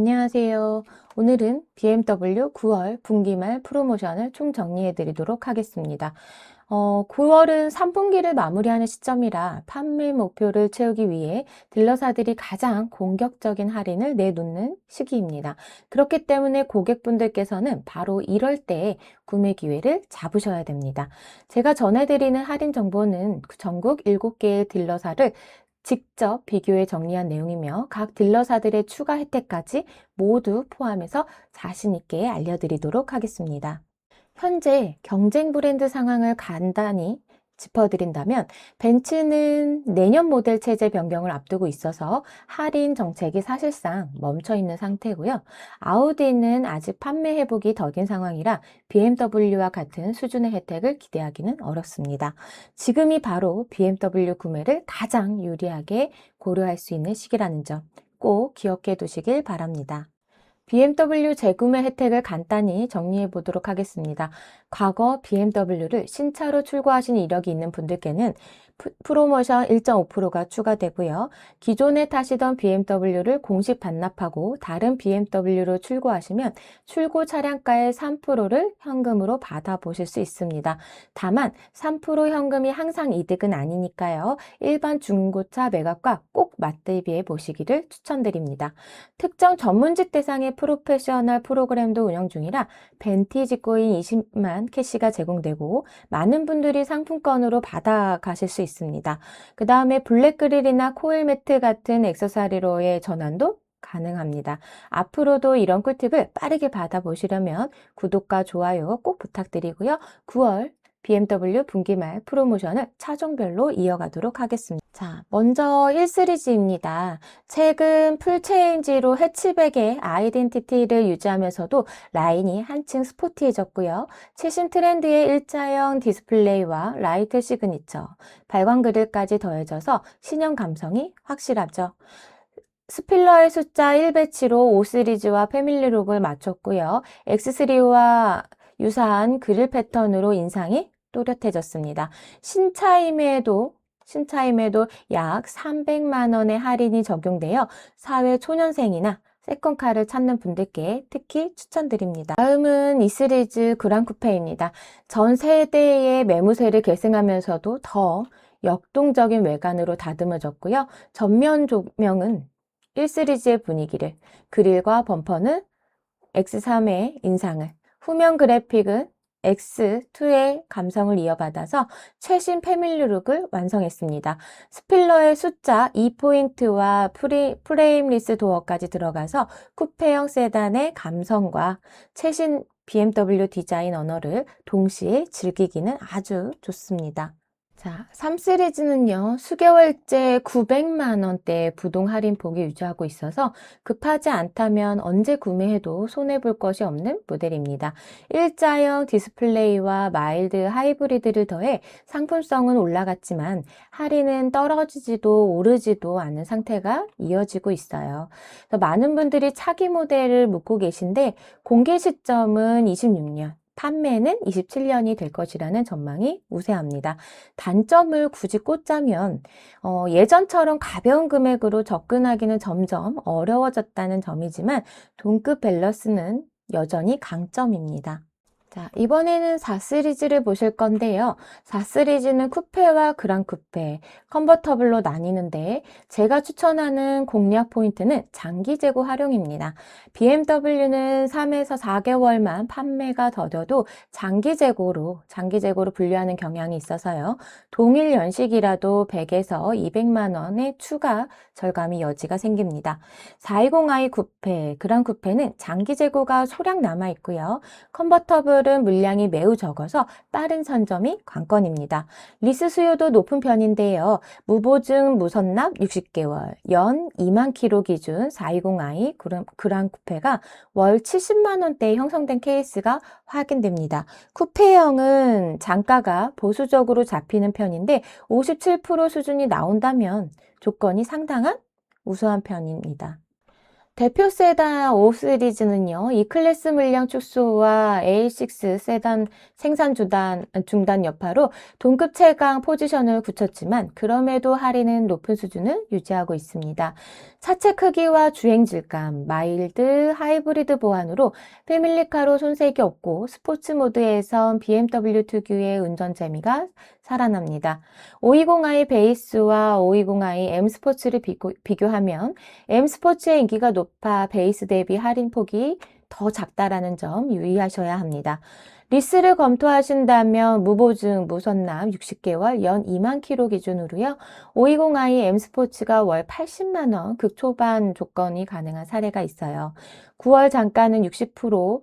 안녕하세요. 오늘은 BMW 9월 분기말 프로모션을 총정리해 드리도록 하겠습니다. 9월은 3분기를 마무리하는 시점이라 판매 목표를 채우기 위해 딜러사들이 가장 공격적인 할인을 내놓는 시기입니다. 그렇기 때문에 고객분들께서는 바로 이럴 때 구매 기회를 잡으셔야 됩니다. 제가 전해드리는 할인 정보는 전국 7개의 딜러사를 직접 비교해 정리한 내용이며 각 딜러사들의 추가 혜택까지 모두 포함해서 자신 있게 알려드리도록 하겠습니다. 현재 경쟁 브랜드 상황을 간단히 짚어드린다면 벤츠는 내년 모델 체제 변경을 앞두고 있어서 할인 정책이 사실상 멈춰 있는 상태고요. 아우디는 아직 판매 회복이 더딘 상황이라 BMW와 같은 수준의 혜택을 기대하기는 어렵습니다. 지금이 바로 BMW 구매를 가장 유리하게 고려할 수 있는 시기라는 점 꼭 기억해 두시길 바랍니다. BMW 재구매 혜택을 간단히 정리해 보도록 하겠습니다. 과거 BMW를 신차로 출고하신 이력이 있는 분들께는 프로모션 1.5%가 추가되고요. 기존에 타시던 BMW를 공식 반납하고 다른 BMW로 출고하시면 출고 차량가의 3%를 현금으로 받아보실 수 있습니다. 다만 3% 현금이 항상 이득은 아니니까요. 일반 중고차 매각과 꼭 맞대비해 보시기를 추천드립니다. 특정 전문직 대상의 프로페셔널 프로그램도 운영 중이라 벤티지 코인 20만 캐시가 제공되고 많은 분들이 상품권으로 받아가실 수 있습니다. 그 다음에 블랙그릴이나 코일 매트 같은 액세서리로의 전환도 가능합니다. 앞으로도 이런 꿀팁을 빠르게 받아보시려면 구독과 좋아요 꼭 부탁드리고요. 9월 BMW 분기말 프로모션을 차종별로 이어가도록 하겠습니다. 자, 먼저 1 시리즈입니다. 최근 풀체인지로 해치백의 아이덴티티를 유지하면서도 라인이 한층 스포티해졌고요. 최신 트렌드의 일자형 디스플레이와 라이트 시그니처, 발광 그릴까지 더해져서 신형 감성이 확실하죠. 스필러의 숫자 1배치로 5 시리즈와 패밀리룩을 맞췄고요. X3와 유사한 그릴 패턴으로 인상이 또렷해졌습니다. 신차임에도 약 300만 원의 할인이 적용되어 사회 초년생이나 세컨카를 찾는 분들께 특히 추천드립니다. 다음은 이 시리즈 그란 쿠페입니다. 전 세대의 매무새를 계승하면서도 더 역동적인 외관으로 다듬어졌고요. 전면 조명은 1 시리즈의 분위기를, 그릴과 범퍼는 X3의 인상을, 후면 그래픽은 X2의 감성을 이어받아서 최신 패밀리룩을 완성했습니다. 스필러의 숫자 2포인트와 프레임리스 도어까지 들어가서 쿠페형 세단의 감성과 최신 BMW 디자인 언어를 동시에 즐기기는 아주 좋습니다. 자, 3 시리즈는요, 수개월째 900만 원대 부동 할인폭이 유지하고 있어서 급하지 않다면 언제 구매해도 손해볼 것이 없는 모델입니다. 일자형 디스플레이와 마일드 하이브리드를 더해 상품성은 올라갔지만 할인은 떨어지지도 오르지도 않는 상태가 이어지고 있어요. 많은 분들이 차기 모델을 묻고 계신데 공개 시점은 26년. 판매는 27년이 될 것이라는 전망이 우세합니다. 단점을 굳이 꼽자면 예전처럼 가벼운 금액으로 접근하기는 점점 어려워졌다는 점이지만 동급 밸런스는 여전히 강점입니다. 자, 이번에는 4 시리즈를 보실 건데요. 4 시리즈는 쿠페와 그랑 쿠페, 컨버터블로 나뉘는데 제가 추천하는 공략 포인트는 장기 재고 활용입니다. BMW는 3에서 4개월만 판매가 더뎌도 장기 재고로 분류하는 경향이 있어서요. 동일 연식이라도 100에서 200만 원의 추가 절감이 여지가 생깁니다. 420i 쿠페, 그랑 쿠페는 장기 재고가 소량 남아 있고요. 컨버터블은 물량이 매우 적어서 빠른 선점이 관건입니다. 리스 수요도 높은 편인데요. 무보증 무선납 60개월, 연 2만 킬로 기준 420i 그랑 쿠페가 월 70만 원대에 형성된 케이스가 확인됩니다. 쿠페형은 단가가 보수적으로 잡히는 편인데 57% 수준이 나온다면 조건이 상당한 우수한 편입니다. 대표 세단 5 시리즈는요, E클래스 물량 축소와 A6 세단 생산 중단 여파로 동급 최강 포지션을 굳혔지만 그럼에도 할인은 높은 수준을 유지하고 있습니다. 차체 크기와 주행 질감, 마일드, 하이브리드 보안으로 패밀리카로 손색이 없고 스포츠 모드에선 BMW 특유의 운전 재미가 살아납니다. 520i 베이스와 520i M 스포츠를 비교하면 M 스포츠의 인기가 높아 베이스 대비 할인 폭이 더 작다라는 점 유의하셔야 합니다. 리스를 검토하신다면 무보증, 무선납 60개월 연 2만 킬로 기준으로요. 520i M 스포츠가 월 80만 원 극초반 조건이 가능한 사례가 있어요. 9월 단가는 60%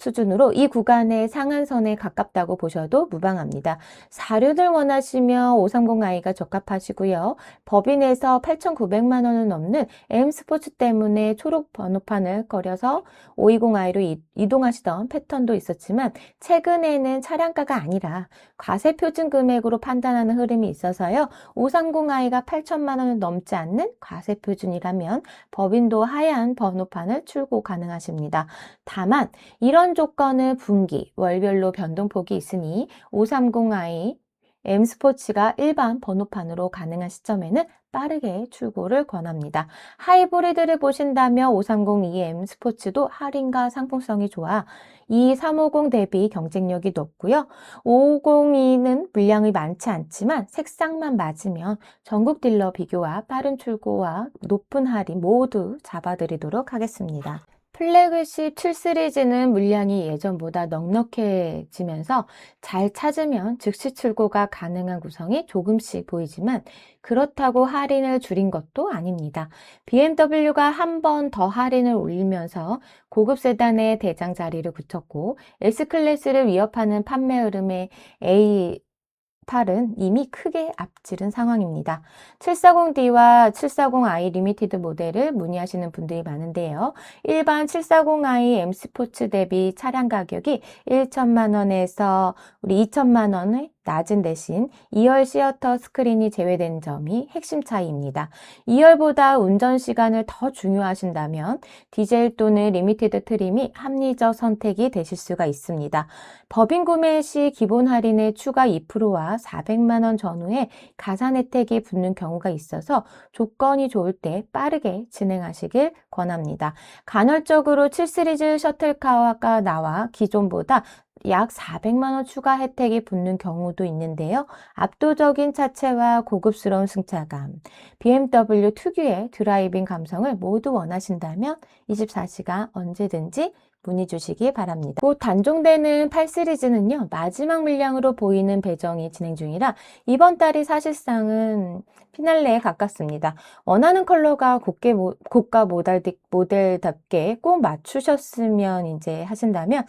수준으로 이 구간의 상한선에 가깝다고 보셔도 무방합니다. 사륜을 원하시면 530i가 적합하시고요. 법인에서 8,900만 원을 넘는 M 스포츠 때문에 초록 번호판을 꺼려서 520i로 이동하시던 패턴도 있었지만 최근에는 차량가가 아니라 과세 표준 금액으로 판단하는 흐름이 있어서요. 530i가 8천만 원을 넘지 않는 과세 표준이라면 법인도 하얀 번호판을 출고 가능하십니다. 다만 이런 조건은 분기, 월별로 변동폭이 있으니 530i M 스포츠가 일반 번호판으로 가능한 시점에는 빠르게 출고를 권합니다. 하이브리드를 보신다면 530EM 스포츠도 할인과 상품성이 좋아 이 350 대비 경쟁력이 높고요. 550E는 물량이 많지 않지만 색상만 맞으면 전국 딜러 비교와 빠른 출고와 높은 할인 모두 잡아드리도록 하겠습니다. 플래그십 7 시리즈는 물량이 예전보다 넉넉해지면서 잘 찾으면 즉시 출고가 가능한 구성이 조금씩 보이지만 그렇다고 할인을 줄인 것도 아닙니다. BMW가 한 번 더 할인을 올리면서 고급 세단의 대장 자리를 굳혔고 S클래스를 위협하는 판매 흐름에 A8은 이미 크게 앞지른 상황입니다. 740D와 740i 리미티드 모델을 문의하시는 분들이 많은데요. 일반 740i M 스포츠 대비 차량 가격이 1천만 원에서 우리 2천만 원의 낮은 대신 2열 시어터 스크린이 제외된 점이 핵심 차이입니다. 2열보다 운전 시간을 더 중요하신다면 디젤 또는 리미티드 트림이 합리적 선택이 되실 수가 있습니다. 법인 구매 시 기본 할인의 추가 2%와 400만 원 전후에 가산 혜택이 붙는 경우가 있어서 조건이 좋을 때 빠르게 진행하시길 권합니다. 간헐적으로 7 시리즈 셔틀카가 나와 기존보다 약 400만 원 추가 혜택이 붙는 경우도 있는데요. 압도적인 차체와 고급스러운 승차감, BMW 특유의 드라이빙 감성을 모두 원하신다면 24시간 언제든지 문의 주시기 바랍니다. 곧 단종되는 8 시리즈는요. 마지막 물량으로 보이는 배정이 진행 중이라 이번 달이 사실상은 피날레에 가깝습니다. 원하는 컬러가 고가 모델답게 꼭 맞추셨으면 이제 하신다면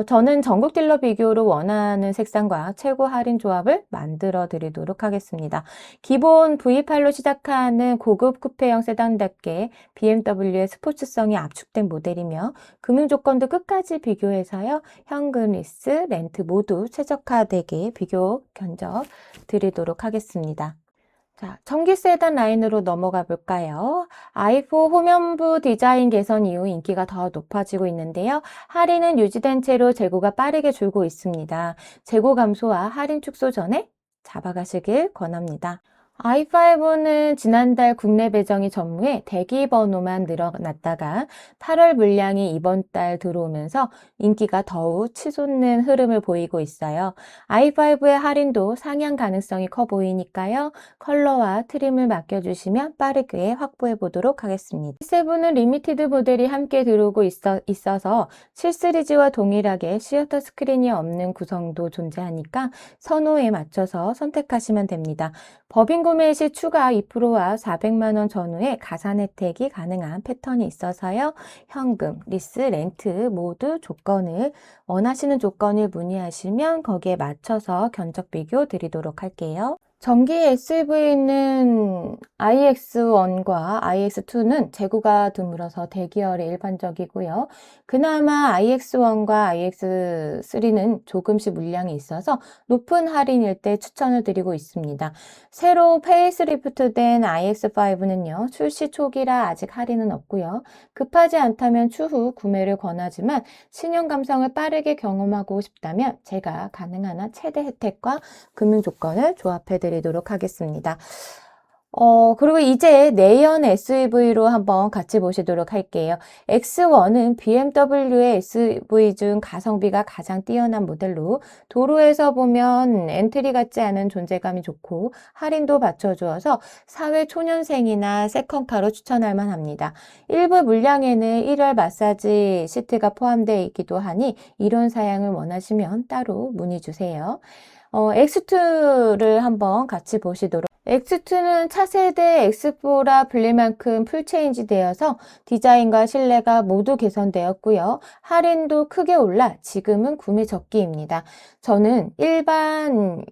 저는 전국 딜러 비교로 원하는 색상과 최고 할인 조합을 만들어 드리도록 하겠습니다. 기본 V8로 시작하는 고급 쿠페형 세단답게 BMW의 스포츠성이 압축된 모델이며 금융 조건도 끝까지 비교해서요. 현금, 리스, 렌트 모두 최적화되게 비교 견적 드리도록 하겠습니다. 자, 전기 세단 라인으로 넘어가 볼까요? i4 후면부 디자인 개선 이후 인기가 더 높아지고 있는데요. 할인은 유지된 채로 재고가 빠르게 줄고 있습니다. 재고 감소와 할인 축소 전에 잡아가시길 권합니다. i5는 지난달 국내 배정이 전무해 대기 번호만 늘어났다가 8월 물량이 이번 달 들어오면서 인기가 더욱 치솟는 흐름을 보이고 있어요. i5의 할인도 상향 가능성이 커 보이니까요. 컬러와 트림을 맡겨주시면 빠르게 확보해 보도록 하겠습니다. 7은 리미티드 모델이 함께 들어오고 있어서 7 시리즈와 동일하게 시어터 스크린이 없는 구성도 존재하니까 선호에 맞춰서 선택하시면 됩니다. 법인 구매 시 추가 2%와 400만 원 전후에 가산 혜택이 가능한 패턴이 있어서요. 현금, 리스, 렌트 모두 원하시는 조건을 문의하시면 거기에 맞춰서 견적 비교 드리도록 할게요. 전기 SUV는 iX1과 iX2는 재고가 드물어서 대기열에 일반적이고요. 그나마 iX1과 iX3는 조금씩 물량이 있어서 높은 할인일 때 추천을 드리고 있습니다. 새로 페이스리프트된 iX5는요, 출시 초기라 아직 할인은 없고요. 급하지 않다면 추후 구매를 권하지만 신형 감성을 빠르게 경험하고 싶다면 제가 가능한 한 최대 혜택과 금융 조건을 조합해 드리도록 하겠습니다. 그리고 이제 내연 SUV로 한번 같이 보시도록 할게요. X1은 BMW의 SUV 중 가성비가 가장 뛰어난 모델로 도로에서 보면 엔트리 같지 않은 존재감이 좋고 할인도 받쳐주어서 사회 초년생이나 세컨카로 추천할 만합니다. 일부 물량에는 1열 마사지 시트가 포함되어 있기도 하니 이런 사양을 원하시면 따로 문의 주세요. X2를 한번 같이 보시도록. X2는 차세대 X4라 불릴 만큼 풀체인지 되어서 디자인과 실내가 모두 개선되었고요. 할인도 크게 올라 지금은 구매 적기입니다. 저는 일반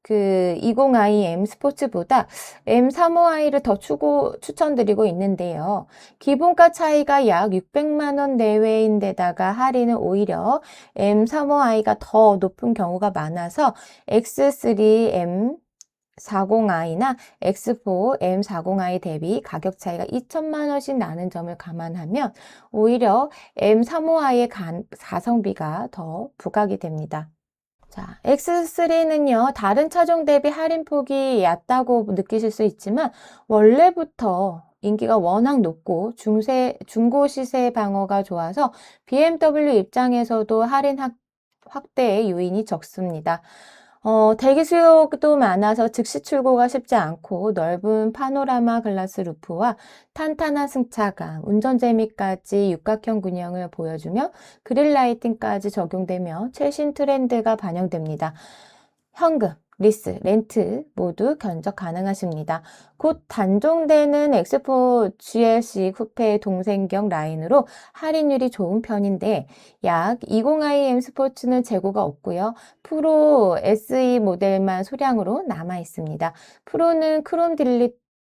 20i M 스포츠보다 M35i를 더 추천드리고 있는데요. 기본가 차이가 약 600만 원 내외인데다가 할인은 오히려 M35i가 더 높은 경우가 많아서 X3 M40i나 X4 M40i 대비 가격 차이가 2천만 원씩 나는 점을 감안하면 오히려 M35i의 가성비가 더 부각이 됩니다. 자, X3는요, 다른 차종 대비 할인폭이 얕다고 느끼실 수 있지만, 원래부터 인기가 워낙 높고, 중고 시세 방어가 좋아서 BMW 입장에서도 할인 확대의 요인이 적습니다. 대기 수요도 많아서 즉시 출고가 쉽지 않고 넓은 파노라마 글라스 루프와 탄탄한 승차감, 운전 재미까지 육각형 군형을 보여주며 그릴 라이팅까지 적용되며 최신 트렌드가 반영됩니다. 현금, 리스, 렌트 모두 견적 가능하십니다. 곧 단종되는 X4 GLC 쿠페 동생격 라인으로 할인율이 좋은 편인데 약 20iM 스포츠는 재고가 없고요. 프로 SE 모델만 소량으로 남아 있습니다. 프로는 크롬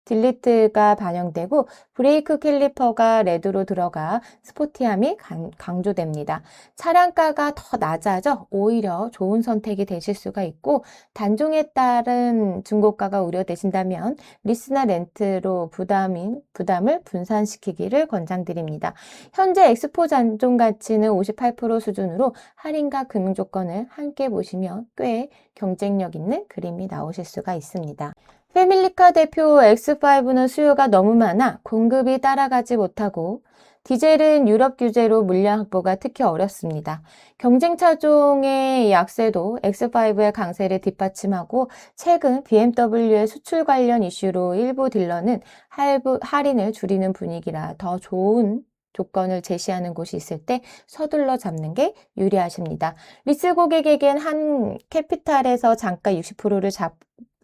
딜리트가 반영되고 브레이크 캘리퍼가 레드로 들어가 스포티함이 강조됩니다. 차량가가 더 낮아져 오히려 좋은 선택이 되실 수가 있고 단종에 따른 중고가가 우려되신다면 리스나 렌트로 부담을 분산시키기를 권장드립니다. 현재 엑스포 단종 가치는 58% 수준으로 할인과 금융 조건을 함께 보시면 꽤 경쟁력 있는 그림이 나오실 수가 있습니다. 패밀리카 대표 X5는 수요가 너무 많아 공급이 따라가지 못하고 디젤은 유럽 규제로 물량 확보가 특히 어렵습니다. 경쟁 차종의 약세도 X5의 강세를 뒷받침하고 최근 BMW의 수출 관련 이슈로 일부 딜러는 할인을 줄이는 분위기라 더 좋은 조건을 제시하는 곳이 있을 때 서둘러 잡는 게 유리하십니다. 리스 고객에겐 한 캐피탈에서 장가 60%를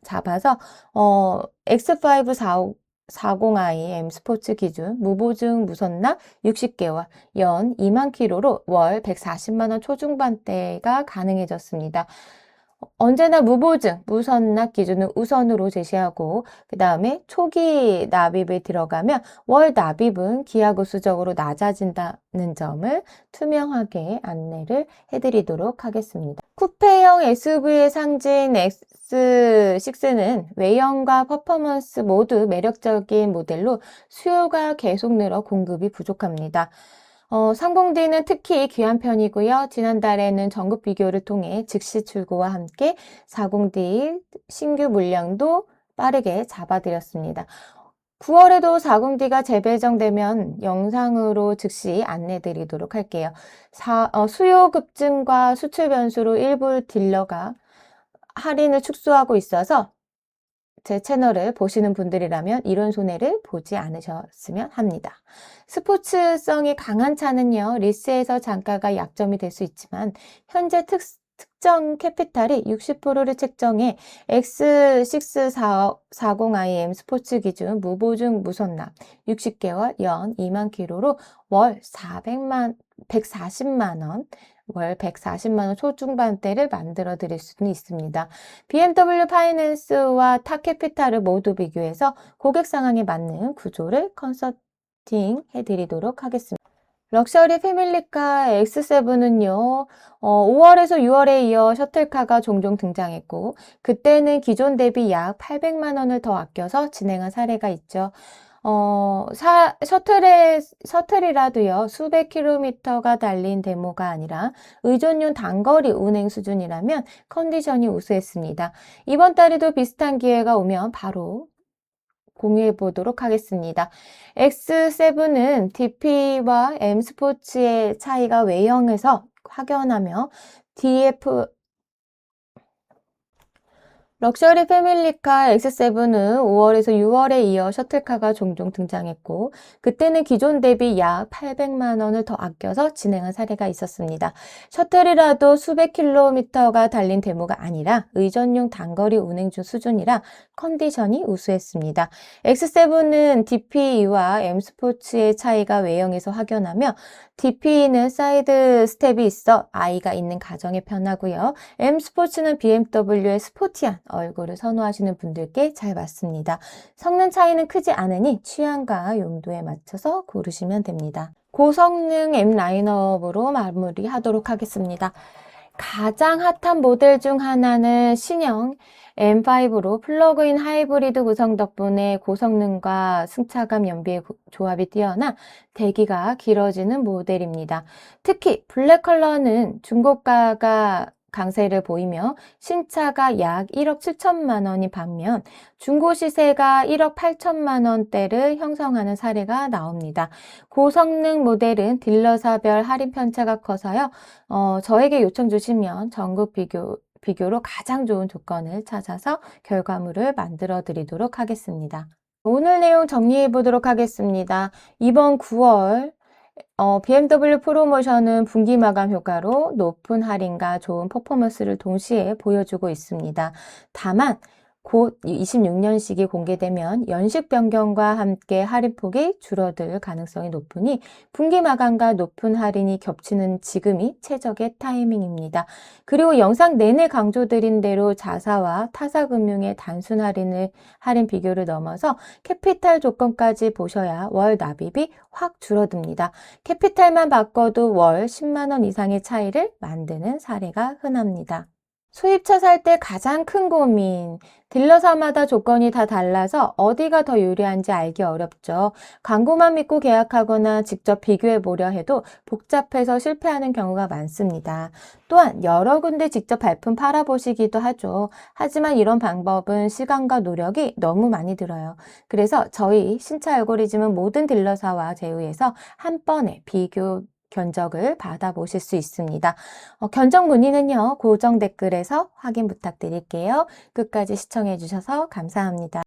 잡아서 X5 40i M 스포츠 기준 무보증 무선납 60개월 연 2만 킬로로 월 140만 원 초중반대가 가능해졌습니다. 언제나 무보증, 무선납 기준을 우선으로 제시하고 그 다음에 초기 납입에 들어가면 월 납입은 기하급수적으로 낮아진다는 점을 투명하게 안내를 해드리도록 하겠습니다. 쿠페형 SUV의 상징 X6는 외형과 퍼포먼스 모두 매력적인 모델로 수요가 계속 늘어 공급이 부족합니다. 30D는 특히 귀한 편이고요. 지난달에는 전국 비교를 통해 즉시 출고와 함께 40D 신규 물량도 빠르게 잡아드렸습니다. 9월에도 40D가 재배정되면 영상으로 즉시 안내드리도록 할게요. 수요 급증과 수출 변수로 일부 딜러가 할인을 축소하고 있어서 제 채널을 보시는 분들이라면 이런 손해를 보지 않으셨으면 합니다. 스포츠성이 강한 차는요, 리스에서 단가가 약점이 될 수 있지만 현재 측정 캐피탈이 60%를 책정해 X6440IM 스포츠 기준 무보증 무선납 60개월 연 2만 킬로로 월 140만 원, 월 140만 원 초중반대를 만들어 드릴 수는 있습니다. BMW 파이낸스와 타캐피탈을 모두 비교해서 고객 상황에 맞는 구조를 컨설팅 해드리도록 하겠습니다. 럭셔리 패밀리카 X7은요, 5월에서 6월에 이어 셔틀카가 종종 등장했고, 그때는 기존 대비 약 800만 원을 더 아껴서 진행한 사례가 있죠. 셔틀이라도요, 수백 킬로미터가 달린 데모가 아니라 의존용 단거리 운행 수준이라면 컨디션이 우수했습니다. 이번 달에도 비슷한 기회가 오면 바로 공유해 보도록 하겠습니다. X7은 DP와 M 스포츠의 차이가 외형에서 확연하며 럭셔리 패밀리카 X7은 5월에서 6월에 이어 셔틀카가 종종 등장했고 그때는 기존 대비 약 800만 원을 더 아껴서 진행한 사례가 있었습니다. 셔틀이라도 수백 킬로미터가 달린 데모가 아니라 의전용 단거리 운행 중 수준이라 컨디션이 우수했습니다. X7은 DPE와 M 스포츠의 차이가 외형에서 확연하며 DPE는 사이드 스텝이 있어 아이가 있는 가정에 편하고요. M 스포츠는 BMW의 스포티한 얼굴을 선호하시는 분들께 잘 맞습니다. 성능 차이는 크지 않으니 취향과 용도에 맞춰서 고르시면 됩니다. 고성능 M 라인업으로 마무리하도록 하겠습니다. 가장 핫한 모델 중 하나는 신형 M5로 플러그인 하이브리드 구성 덕분에 고성능과 승차감 연비의 조합이 뛰어나 대기가 길어지는 모델입니다. 특히 블랙 컬러는 중고가가 강세를 보이며 신차가 약 1억 7천만 원이 반면 중고 시세가 1억 8천만 원대를 형성하는 사례가 나옵니다. 고성능 모델은 딜러사별 할인 편차가 커서요. 저에게 요청 주시면 전국 비교로 가장 좋은 조건을 찾아서 결과물을 만들어 드리도록 하겠습니다. 오늘 내용 정리해 보도록 하겠습니다. 이번 9월 BMW 프로모션은 분기 마감 효과로 높은 할인과 좋은 퍼포먼스를 동시에 보여주고 있습니다. 다만 곧 26년식이 공개되면 연식 변경과 함께 할인폭이 줄어들 가능성이 높으니 분기 마감과 높은 할인이 겹치는 지금이 최적의 타이밍입니다. 그리고 영상 내내 강조드린 대로 자사와 타사금융의 단순 할인 비교를 넘어서 캐피탈 조건까지 보셔야 월 납입이 확 줄어듭니다. 캐피탈만 바꿔도 월 10만 원 이상의 차이를 만드는 사례가 흔합니다. 수입차 살 때 가장 큰 고민, 딜러사마다 조건이 다 달라서 어디가 더 유리한지 알기 어렵죠. 광고만 믿고 계약하거나 직접 비교해 보려 해도 복잡해서 실패하는 경우가 많습니다. 또한 여러 군데 직접 발품 팔아보시기도 하죠. 하지만 이런 방법은 시간과 노력이 너무 많이 들어요. 그래서 저희 신차 알고리즘은 모든 딜러사와 제휴해서 한 번에 비교 견적을 받아보실 수 있습니다. 견적 문의는요, 고정 댓글에서 확인 부탁드릴게요. 끝까지 시청해 주셔서 감사합니다.